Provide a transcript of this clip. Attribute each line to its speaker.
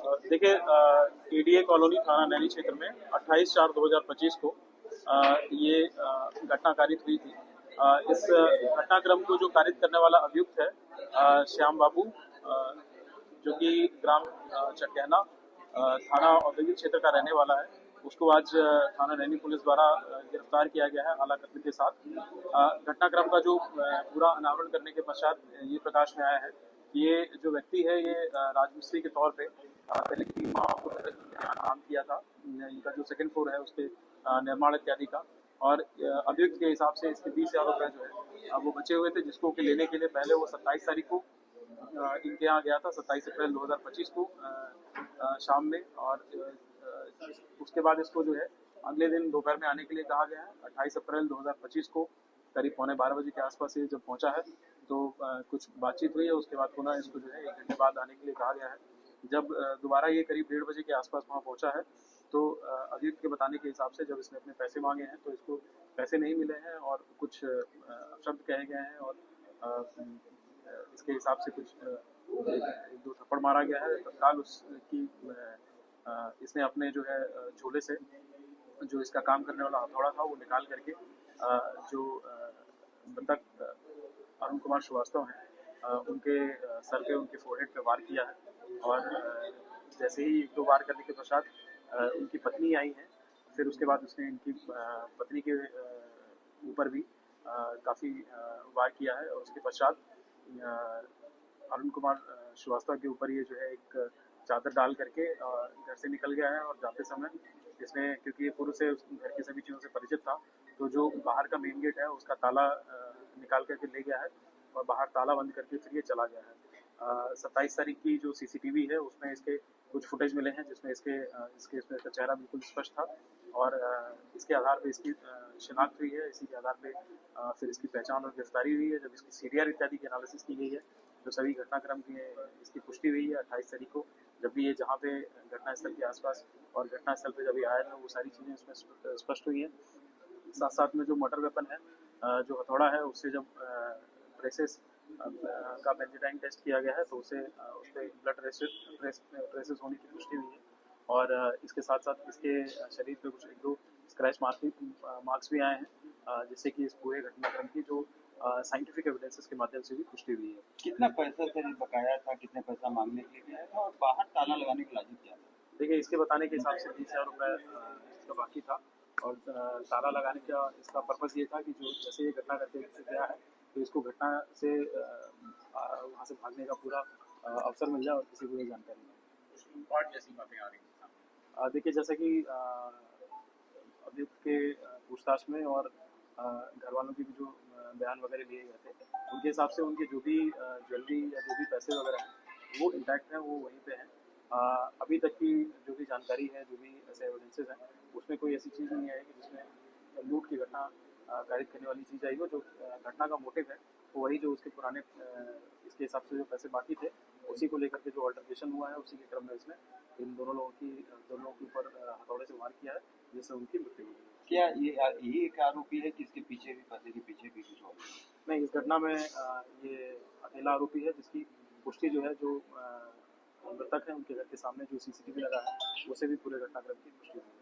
Speaker 1: देखिए, ADA colony थाना नैनी क्षेत्र में 28/4/2025 को ये घटना कारित हुई थी। इस घटनाक्रम को जो कारित करने वाला अभियुक्त है श्याम बाबू, जो कि ग्राम चटकहना थाना औद्योगिक क्षेत्र का रहने वाला है। उसको आज थाना नैनी पुलिस द्वारा गिरफ्तार किया गया है आला कत्ल के साथ। घटनाक्रम का जो पूरा अनावरण करने के पश्चात ये प्रकाश में आया है कि ये जो व्यक्ति है ये राजमिस्त्री के तौर पे पहले की माँ को काम किया था। इनका जो सेकंड फ्लोर है उसके निर्माण इत्यादि का, और अभियुक्त के हिसाब से इसके 20,000 रुपए जो है वो बचे हुए थे, जिसको कि लेने के लिए पहले वो 27 तारीख को इनके यहाँ गया था, 27 अप्रैल 2025 को शाम में। और उसके बाद इसको जो है अगले दिन दोपहर में आने के लिए कहा गया है। 28 अप्रैल 2025 को करीब 11:15 के आसपास ये जब पहुंचा है तो कुछ बातचीत हुई है। उसके बाद पुनः इसको जो है 1 घंटे बाद आने के लिए कहा गया है। जब दोबारा ये करीब 1:30 के आसपास वहाँ पहुंचा है तो अभियुक्त के बताने के हिसाब से जब इसने अपने पैसे मांगे हैं तो इसको पैसे नहीं मिले हैं और कुछ शब्द कहे गए हैं, और इसके हिसाब से कुछ एक दो थप्पड़ मारा गया है। तत्काल उसकी इसने अपने जो है झोले से जो इसका काम करने वाला हथौड़ा था वो निकाल करके जो मृतक अरुण कुमार श्रीवास्तव हैं उनके सर पे, उनके फोरहेड पे वार किया है। और जैसे ही 1-2 वार करने के पश्चात उनकी पत्नी आई है, फिर उसके बाद उसने इनकी पत्नी के ऊपर भी काफ़ी वार किया है। और उसके पश्चात अरुण कुमार श्रीवास्तव के ऊपर ये जो है एक चादर डाल करके घर से निकल गया है। और जाते समय इसने, क्योंकि ये पूर्व से उस घर की सभी चीज़ों से परिचित था, तो जो बाहर का मेन गेट है उसका ताला निकाल करके ले गया है और बाहर ताला बंद करके फिर ये चला गया है। 27 तारीख की जो सीसीटीवी है उसमें इसके कुछ फुटेज मिले हैं जिसमें इसमें इसका चेहरा बिल्कुल स्पष्ट था। और इसके आधार पे इसकी शिनाख्त हुई है। इसी के आधार पे फिर इसकी पहचान और गिरफ्तारी हुई है। जब इसकी सीडीआर इत्यादि की एनालिसिस की गई है तो सभी घटनाक्रम की इसकी पुष्टि हुई है 28 तारीख को, जब भी ये जहाँ पे घटनास्थल के आसपास और घटनास्थल पे जब ये आया था वो सारी चीज़ें इसमें स्पष्ट हुई हैं। साथ साथ में जो मर्डर वेपन है, जो हथौड़ा है, उससे जब ट्रेसेस का बेंजीडाइन टेस्ट किया गया है तो उस पर ब्लड ट्रेसेस होने की पुष्टि हुई है। और इसके साथ साथ इसके शरीर पे कुछ 1-2 स्क्रैच मार्क्स भी आए हैं, जिससे कि इस पूरे घटनाक्रम की जो साइंटिफिक एविडेंसेस के माध्यम से भी पुष्टि हुई है।
Speaker 2: कितना पैसा सर बकाया था, कितने पैसा मांगने के लिए गया था और बाहर ताला लगाने की लाजिक क्या था?
Speaker 1: देखिए, इसके बताने के हिसाब से 20,000 रुपये इसका बाकी था। और ताला लगाने का इसका पर्पज़ ये था कि जो जैसे ये घटना करके गया है तो इसको घटना से वहाँ से भागने का पूरा अवसर मिल जाए और किसी को ये जानकारी नहीं।
Speaker 2: और जैसी बातें आ रही थी
Speaker 1: देखिए, जैसे कि अभियुक्त के पूछताछ में और घर वालों की भी जो बयान वगैरह लिए गए थे, उनके हिसाब से उनके जो भी ज्वेलरी या जो भी पैसे वगैरह हैं वो इंटैक्ट हैं, वो वहीं पे हैं। अभी तक की जो भी जानकारी है, जो भी ऐसे एविडेंसेस हैं, उसमें कोई ऐसी चीज़ नहीं आई कि जिसमें लूट की घटना कारित करने वाली चीज़ आई हो। जो घटना का मोटिव है वो वही जो उसके पुराने इसके हिसाब से जो पैसे बाकी थे उसी को लेकर के जो अल्टरकेशन हुआ है उसी के क्रम में इसमें इन दोनों लोगों के ऊपर हथौड़े से वार किया है, जिससे उनकी मृत्यु हुई।
Speaker 2: क्या ये यही एक आरोपी है कि इसके पीछे भी पैसे के पीछे भी कुछ और?
Speaker 1: नहीं, इस घटना में ये अकेला आरोपी है, जिसकी पुष्टि जो है जो मृतक है उनके घर के सामने जो सीसीटीवी लगा है उससे भी पूरे घटनाक्रम की पुष्टि हुई है।